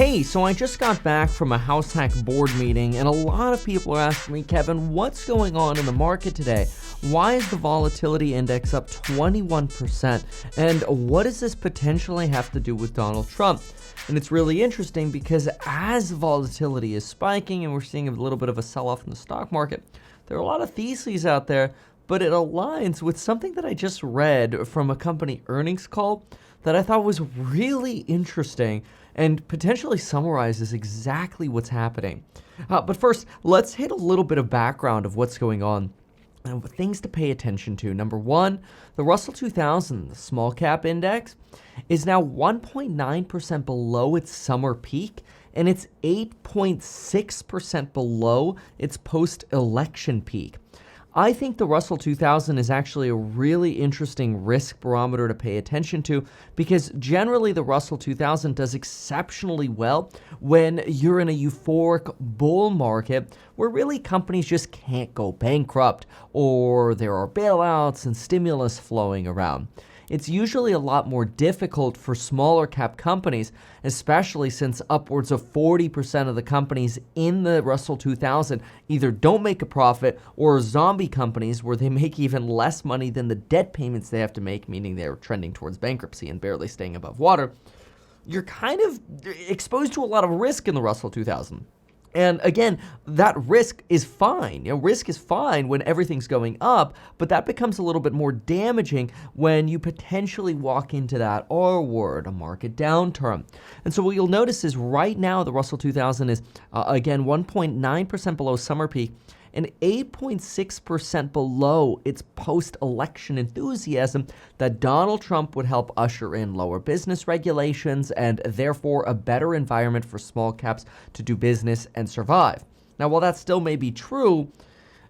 Hey, so I just got back from a house hack board meeting, and a lot of people are asking me, Kevin, what's going on in the market today? Why is the volatility index up 21%? And what does this potentially have to do with Donald Trump? And it's really interesting because as volatility is spiking and we're seeing a little bit of a sell-off in the stock market, there are a lot of theses out there, but it aligns with something that I just read from a company earnings call that I thought was really interesting and potentially summarizes exactly what's happening. But first, let's hit a little bit of background of what's going on and things to pay attention to. Number one, the Russell 2000, the small cap index, is now 1.9% below its summer peak, and it's 8.6% below its post-election peak. I think the Russell 2000 is actually a really interesting risk barometer to pay attention to because generally the Russell 2000 does exceptionally well when you're in a euphoric bull market where really companies just can't go bankrupt or there are bailouts and stimulus flowing around. It's usually a lot more difficult for smaller cap companies, especially since upwards of 40% of the companies in the Russell 2000 either don't make a profit or are zombie companies where they make even less money than the debt payments they have to make, meaning they're trending towards bankruptcy and barely staying above water. You're kind of exposed to a lot of risk in the Russell 2000. And again, that risk is fine. Risk is fine when everything's going up, but that becomes a little bit more damaging when you potentially walk into that R word, a market downturn. And so what you'll notice is right now the Russell 2000 is, again, 1.9% below summer peak and 8.6% below its post-election enthusiasm that Donald Trump would help usher in lower business regulations and therefore a better environment for small caps to do business and survive. Now, while that still may be true,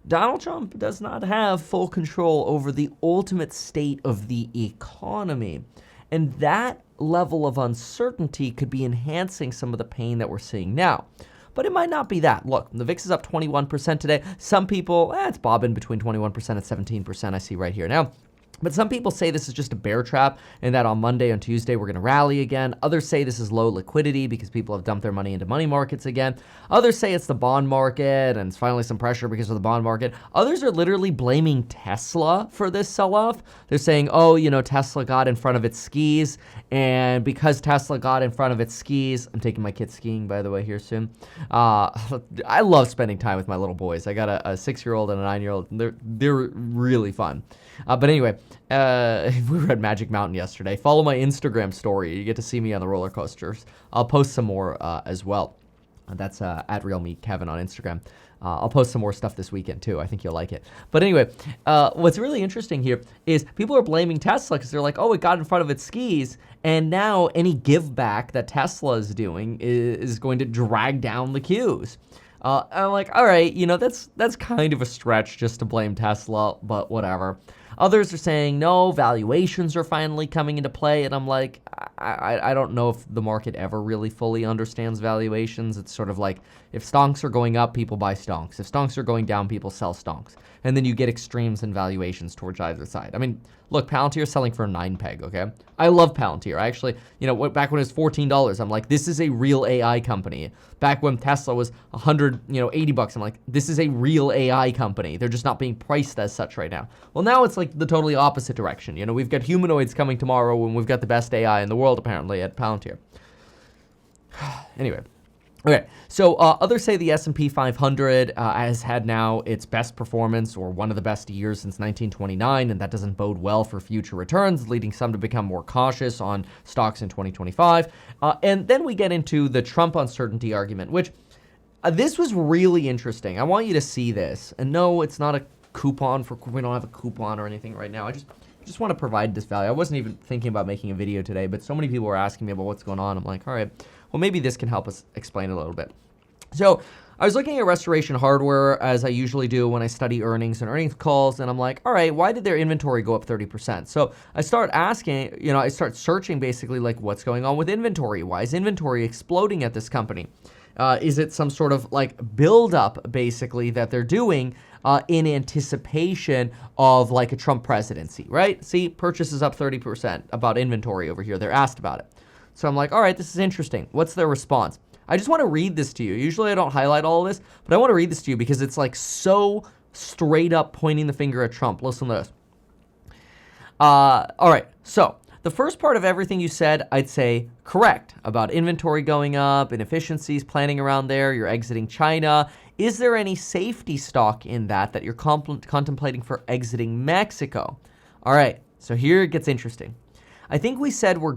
Donald Trump does not have full control over the ultimate state of the economy. And that level of uncertainty could be enhancing some of the pain that we're seeing now. But it might not be that. Look, the VIX is up 21% today. Some people, it's bobbing between 21% and 17%, I see right here now. But some people say this is just a bear trap and that on Monday and Tuesday we're going to rally again. Others say this is low liquidity because people have dumped their money into money markets again. Others say it's the bond market and it's finally some pressure because of the bond market. Others are literally blaming Tesla for this sell-off. They're saying, Tesla got in front of its skis, and because Tesla got in front of its skis, I'm taking my kids skiing, by the way, here soon. I love spending time with my little boys. I got a 6-year-old and a 9-year-old. They're really fun. But anyway, we were at Magic Mountain yesterday. Follow my Instagram story. You get to see me on the roller coasters. I'll post some more as well. That's at RealMeKevin on Instagram. I'll post some more stuff this weekend too. I think you'll like it. But anyway, what's really interesting here is people are blaming Tesla because they're like, oh, it got in front of its skis. And now any give back that Tesla is doing is going to drag down the queues. I'm like, all right, that's kind of a stretch just to blame Tesla, but whatever. Others are saying, no, valuations are finally coming into play. And I'm like, I don't know if the market ever really fully understands valuations. It's sort of like if stonks are going up, people buy stonks. If stonks are going down, people sell stonks. And then you get extremes in valuations towards either side. I mean, look, Palantir is selling for a 9 peg, okay? I love Palantir. I actually, back when it was $14, I'm like, this is a real AI company. Back when Tesla was $80, I'm like, this is a real AI company. They're just not being priced as such right now. Well, now it's like the totally opposite direction. We've got humanoids coming tomorrow and we've got the best AI in the world, apparently, at Palantir. Anyway. Okay, so others say the S&P 500 has had now its best performance or one of the best years since 1929, and that doesn't bode well for future returns, leading some to become more cautious on stocks in 2025. And then we get into the Trump uncertainty argument, which this was really interesting. I want you to see this. And no, it's not a coupon we don't have a coupon or anything right now. I just want to provide this value. I wasn't even thinking about making a video today, but so many people were asking me about what's going on. I'm like, all right, well, maybe this can help us explain a little bit. So I was looking at Restoration Hardware, as I usually do when I study earnings and earnings calls, and I'm like, all right, why did their inventory go up 30%? So I start asking, I start searching basically like what's going on with inventory? Why is inventory exploding at this company? Is it some sort of like buildup basically that they're doing in anticipation of like a Trump presidency, right? See, purchases up 30% about inventory over here. They're asked about it. So I'm like, all right, this is interesting. What's their response? I just want to read this to you. Usually I don't highlight all of this, but I want to read this to you because it's like so straight up pointing the finger at Trump. Listen to this. All right, so the first part of everything you said, I'd say correct about inventory going up, inefficiencies, planning around there, you're exiting China. Is there any safety stock in that you're contemplating for exiting Mexico? All right, so here it gets interesting. I think we said where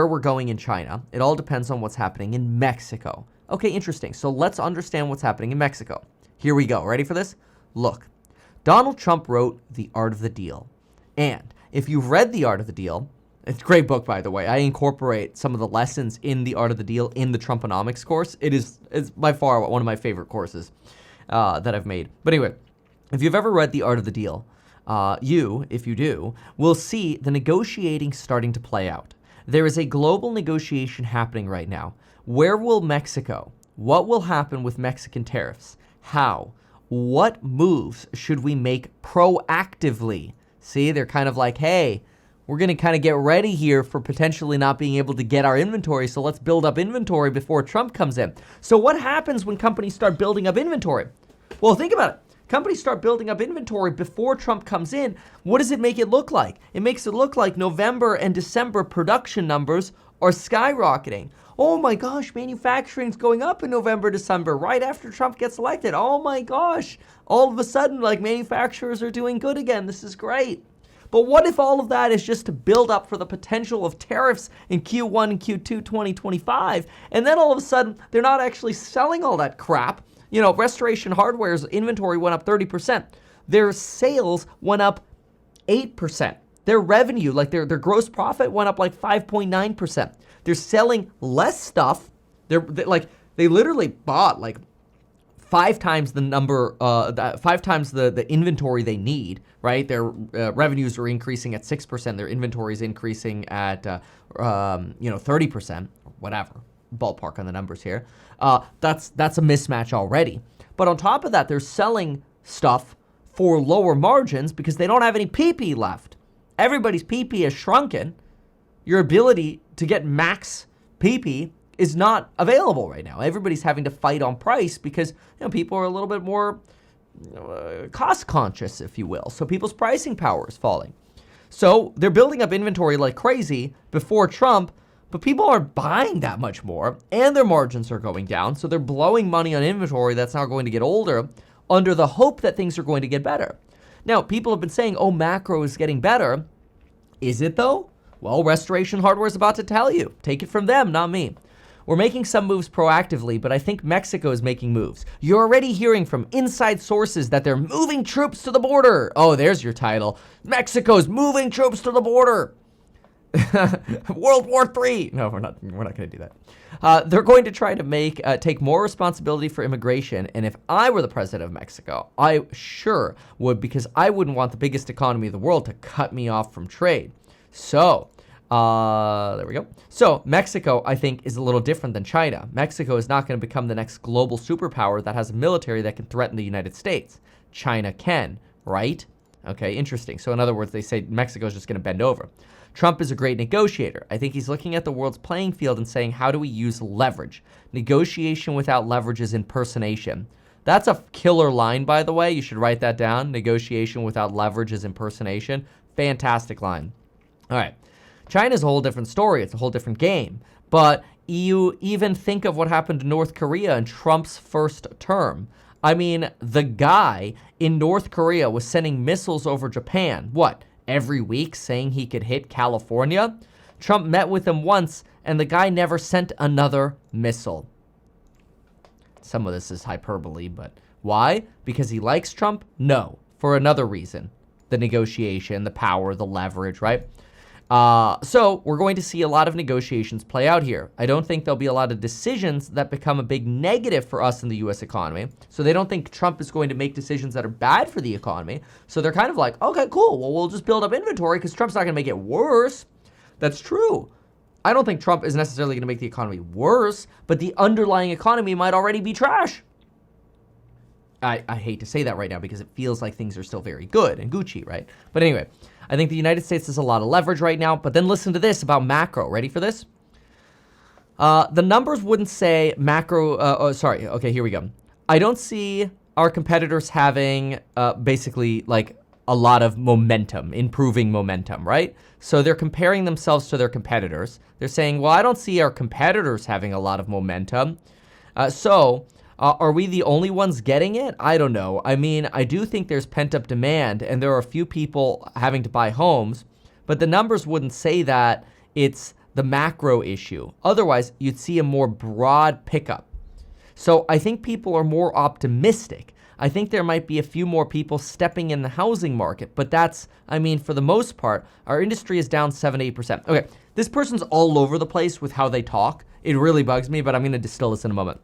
we're going in China. It all depends on what's happening in Mexico. Okay, interesting. So let's understand what's happening in Mexico. Here we go. Ready for this? Look, Donald Trump wrote The Art of the Deal. And if you've read The Art of the Deal, it's a great book, by the way. I incorporate some of the lessons in The Art of the Deal in the Trumponomics course. It's by far one of my favorite courses that I've made. But anyway, if you've ever read The Art of the Deal, if you do, will see the negotiating starting to play out. There is a global negotiation happening right now. Where will Mexico? What will happen with Mexican tariffs? How? What moves should we make proactively? See, they're kind of like, hey, we're going to kind of get ready here for potentially not being able to get our inventory, so let's build up inventory before Trump comes in. So what happens when companies start building up inventory? Well, think about it. Companies start building up inventory before Trump comes in. What does it make it look like? It makes it look like November and December production numbers are skyrocketing. Oh my gosh, manufacturing's going up in November, December, right after Trump gets elected. Oh my gosh, all of a sudden, like, manufacturers are doing good again. This is great. But what if all of that is just to build up for the potential of tariffs in Q1 and Q2 2025, and then all of a sudden they're not actually selling all that crap? You know, Restoration Hardware's inventory went up 30%. Their sales went up 8%. Their revenue, like their gross profit, went up like 5.9%. They're selling less stuff. They literally bought like 5 times the number, 5 times the inventory they need, right? Their revenues are increasing at 6%. Their inventory is increasing at 30%, whatever. Ballpark on the numbers here. That's a mismatch already. But on top of that, they're selling stuff for lower margins because they don't have any PP left. Everybody's PP has shrunken. Your ability to get max PP is not available right now. Everybody's having to fight on price because people are a little bit more cost conscious, if you will. So people's pricing power is falling. So they're building up inventory like crazy before Trump, but people aren't buying that much more, and their margins are going down. So they're blowing money on inventory that's now going to get older under the hope that things are going to get better. Now, people have been saying, oh, macro is getting better. Is it though? Well, Restoration Hardware is about to tell you. Take it from them, not me. We're making some moves proactively, but I think Mexico is making moves. You're already hearing from inside sources that they're moving troops to the border. Oh, there's your title. Mexico's moving troops to the border. World War III. No, we're not going to do that. They're going to try to take more responsibility for immigration. And if I were the president of Mexico, I sure would, because I wouldn't want the biggest economy of the world to cut me off from trade. So there we go. So Mexico, I think, is a little different than China. Mexico is not going to become the next global superpower that has a military that can threaten the United States. China can, right? Okay, interesting. So in other words, they say Mexico is just going to bend over. Trump is a great negotiator. I think he's looking at the world's playing field and saying, how do we use leverage? Negotiation without leverage is impersonation. That's a killer line, by the way. You should write that down. Negotiation without leverage is impersonation. Fantastic line. All right. China's a whole different story. It's a whole different game. But you even think of what happened to North Korea in Trump's first term. I mean, the guy in North Korea was sending missiles over Japan. What? Every week, saying he could hit California? Trump met with him once, and the guy never sent another missile. Some of this is hyperbole, but why? Because he likes Trump? No, for another reason. The negotiation, the power, the leverage, right? So we're going to see a lot of negotiations play out here. I don't think there'll be a lot of decisions that become a big negative for us in the U.S. economy. So they don't think Trump is going to make decisions that are bad for the economy. So they're kind of like, okay, cool. Well, we'll just build up inventory because Trump's not going to make it worse. That's true. I don't think Trump is necessarily going to make the economy worse, but the underlying economy might already be trash. I hate to say that right now because it feels like things are still very good and Gucci, right? But anyway, I think the United States has a lot of leverage right now. But then listen to this about macro. Ready for this? The numbers wouldn't say macro, okay, here we go. I don't see our competitors having basically like a lot of momentum, improving momentum, right? So they're comparing themselves to their competitors. They're saying, well, I don't see our competitors having a lot of momentum. Are we the only ones getting it? I don't know. I mean, I do think there's pent-up demand and there are a few people having to buy homes, but the numbers wouldn't say that it's the macro issue. Otherwise, you'd see a more broad pickup. So I think people are more optimistic. I think there might be a few more people stepping in the housing market, but that's, I mean, for the most part, our industry is down 7-8%. Okay, this person's all over the place with how they talk. It really bugs me, but I'm gonna distill this in a moment.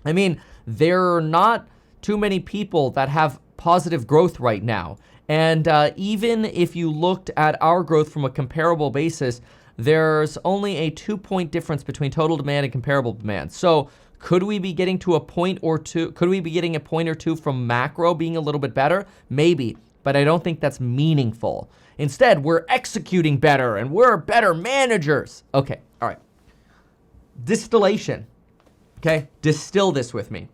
I mean, there are not too many people that have positive growth right now. And even if you looked at our growth from a comparable basis, there's only a 2-point difference between total demand and comparable demand. So could we be getting to a point or two? Could we be getting a point or two from macro being a little bit better? Maybe, but I don't think that's meaningful. Instead, we're executing better and we're better managers. Okay, all right. Distillation, okay? Distill this with me.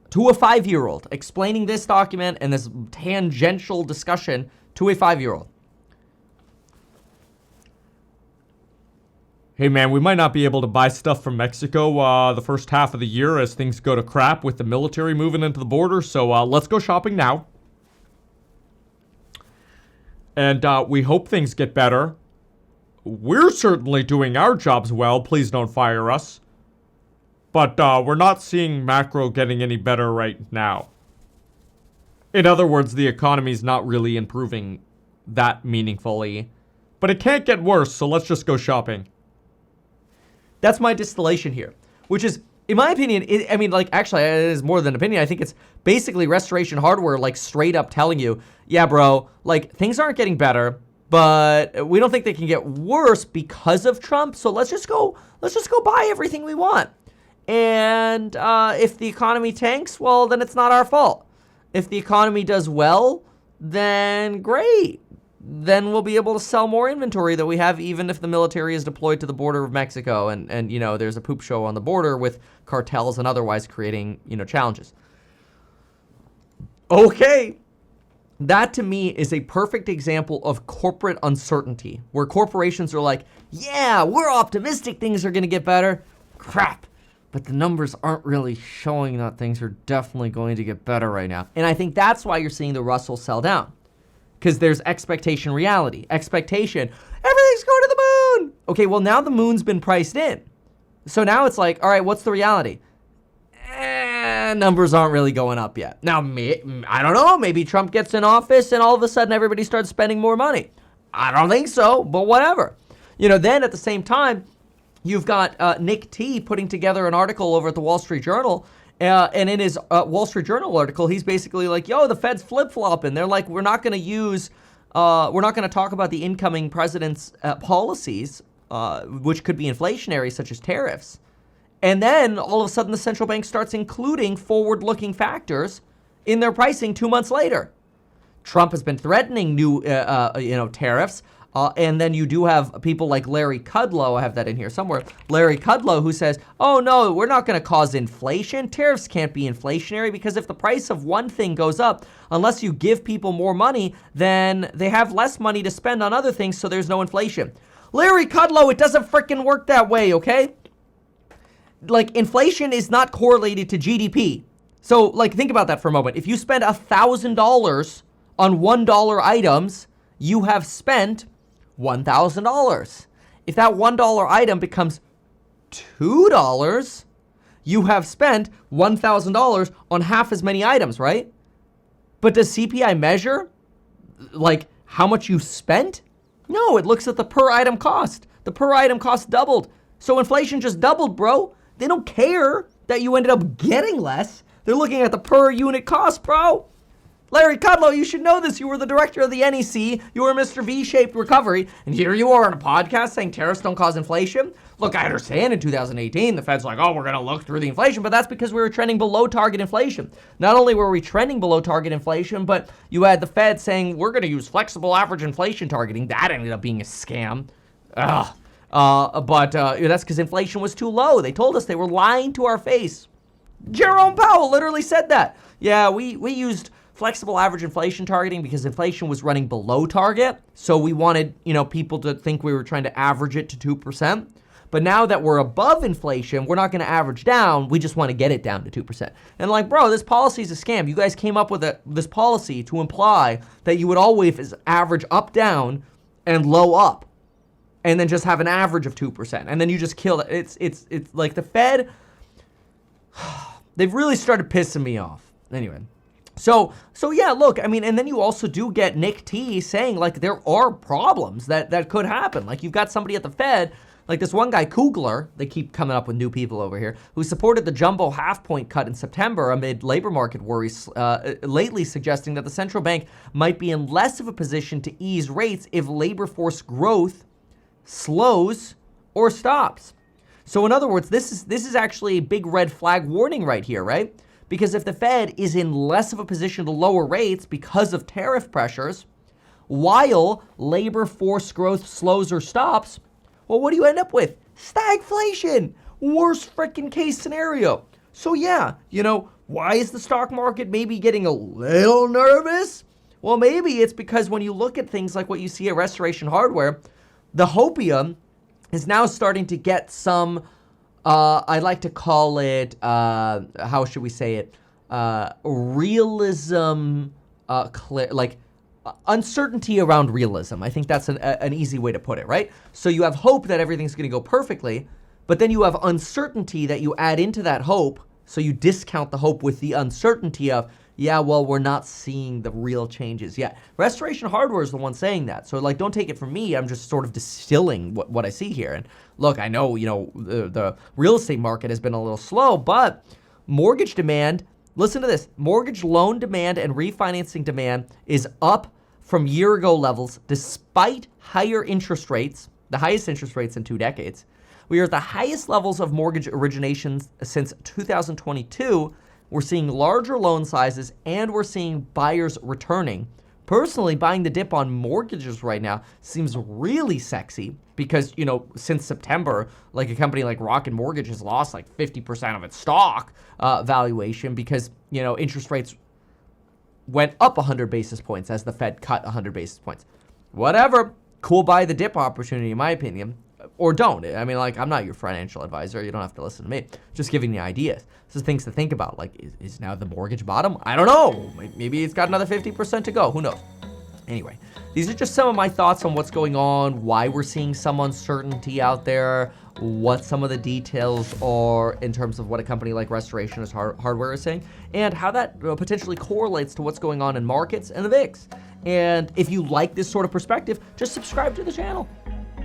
To a 5-year-old, explaining this document and this tangential discussion to a 5-year-old. Hey man, we might not be able to buy stuff from Mexico the first half of the year as things go to crap with the military moving into the border, so let's go shopping now. And we hope things get better. We're certainly doing our jobs well, please don't fire us. But we're not seeing macro getting any better right now. In other words, the economy's not really improving that meaningfully. But it can't get worse, so let's just go shopping. That's my distillation here, which is, in my opinion, actually, it is more than opinion. I think it's basically Restoration Hardware, like straight up telling you, yeah, bro, like things aren't getting better, but we don't think they can get worse because of Trump. So let's just go buy everything we want. And if the economy tanks, well, then it's not our fault. If the economy does well, then great. Then we'll be able to sell more inventory that we have, even if the military is deployed to the border of Mexico and you know, there's a poop show on the border with cartels and otherwise creating, you know, challenges. Okay. That to me is a perfect example of corporate uncertainty, where corporations are like, yeah, we're optimistic things are going to get better. Crap. But the numbers aren't really showing that things are definitely going to get better right now. And I think that's why you're seeing the Russell sell down. Because there's expectation reality. Expectation, everything's going to the moon. Okay, well now the moon's been priced in. So now it's like, all right, what's the reality? Numbers aren't really going up yet. Now, I don't know, maybe Trump gets in office and all of a sudden everybody starts spending more money. I don't think so, but whatever. You know, then at the same time, you've got Nick T putting together an article over at the Wall Street Journal. And in his Wall Street Journal article, he's basically like, yo, the Fed's flip-flopping. They're like, we're not going to talk about the incoming president's policies, which could be inflationary, such as tariffs. And then all of a sudden, the central bank starts including forward-looking factors in their pricing 2 months later. Trump has been threatening new, tariffs. And then you do have people like Larry Kudlow, I have that in here somewhere, Larry Kudlow, who says, oh no, we're not going to cause inflation. Tariffs can't be inflationary because if the price of one thing goes up, unless you give people more money, then they have less money to spend on other things, so there's no inflation. Larry Kudlow, it doesn't freaking work that way, okay? Like, inflation is not correlated to GDP. So, like, think about that for a moment. If you spend $1,000 on $1 items, you have spent $1,000. If that $1 item becomes $2, you have spent $1,000 on half as many items, right? But does CPI measure, like, how much you spent? No, it looks at the per item cost. The per item cost doubled. So inflation just doubled, bro. They don't care that you ended up getting less. They're looking at the per unit cost, bro. Larry Kudlow, you should know this. You were the director of the NEC. You were Mr. V-shaped recovery. And here you are on a podcast saying tariffs don't cause inflation. Look, I understand in 2018, the Fed's like, oh, we're going to look through the inflation. But that's because we were trending below target inflation. Not only were we trending below target inflation, but you had the Fed saying, we're going to use flexible average inflation targeting. That ended up being a scam. Ugh. But that's because inflation was too low. They told us, they were lying to our face. Jerome Powell literally said that. Yeah, we used flexible average inflation targeting because inflation was running below target. So we wanted, people to think we were trying to average it to 2%. But now that we're above inflation, we're not going to average down. We just want to get it down to 2%. And like, bro, this policy is a scam. You guys came up with this policy to imply that you would always average up, down, and low up, and then just have an average of 2%. And then you just kill it. It's like the Fed, they've really started pissing me off. Anyway. So yeah, look, I mean, and then you also do get Nick T saying like there are problems that could happen. Like you've got somebody at the Fed, like this one guy, Kugler, they keep coming up with new people over here, who supported the jumbo half-point cut in September amid labor market worries, lately suggesting that the central bank might be in less of a position to ease rates if labor force growth slows or stops. So in other words, this is actually a big red flag warning right here, right? Because if the Fed is in less of a position to lower rates because of tariff pressures, while labor force growth slows or stops, well, what do you end up with? Stagflation. Worst freaking case scenario. So yeah, why is the stock market maybe getting a little nervous? Well, maybe it's because when you look at things like what you see at Restoration Hardware, the hopium is now starting to get some, I like to call it, how should we say it? Realism, uncertainty around realism. I think that's an easy way to put it, right? So you have hope that everything's going to go perfectly, but then you have uncertainty that you add into that hope, so you discount the hope with the uncertainty of, yeah, well, we're not seeing the real changes yet. Restoration Hardware is the one saying that. So, like, don't take it from me. I'm just sort of distilling what I see here. And look, I know, the real estate market has been a little slow, but mortgage demand, listen to this, mortgage loan demand and refinancing demand is up from year-ago levels despite higher interest rates, the highest interest rates in 2 decades. We are at the highest levels of mortgage originations since 2022. We're seeing larger loan sizes, and we're seeing buyers returning. Personally, buying the dip on mortgages right now seems really sexy because, since September, like a company like Rocket Mortgage has lost like 50% of its stock valuation because, interest rates went up 100 basis points as the Fed cut 100 basis points. Whatever. Cool buy the dip opportunity, in my opinion. Or don't. I mean, like, I'm not your financial advisor. You don't have to listen to me. Just giving you ideas. Just things to think about. Like, is now the mortgage bottom? I don't know. Maybe it's got another 50% to go. Who knows? Anyway, these are just some of my thoughts on what's going on, why we're seeing some uncertainty out there, what some of the details are in terms of what a company like Restoration Hardware is saying, and how that potentially correlates to what's going on in markets and the VIX. And if you like this sort of perspective, just subscribe to the channel.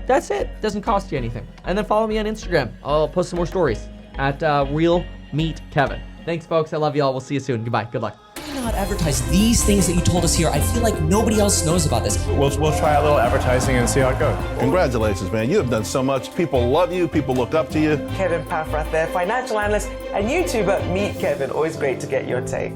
That's it. Doesn't cost you anything. And then follow me on Instagram. I'll post some more stories at Real Meet Kevin. Thanks, folks. I love you all. We'll see you soon. Goodbye. Good luck. Why not advertise these things that you told us here? I feel like nobody else knows about this. We'll try a little advertising and see how it goes. Congratulations, man. You have done so much. People love you. People look up to you. Kevin Paffrath there, financial analyst and YouTuber. Meet Kevin. Always great to get your take.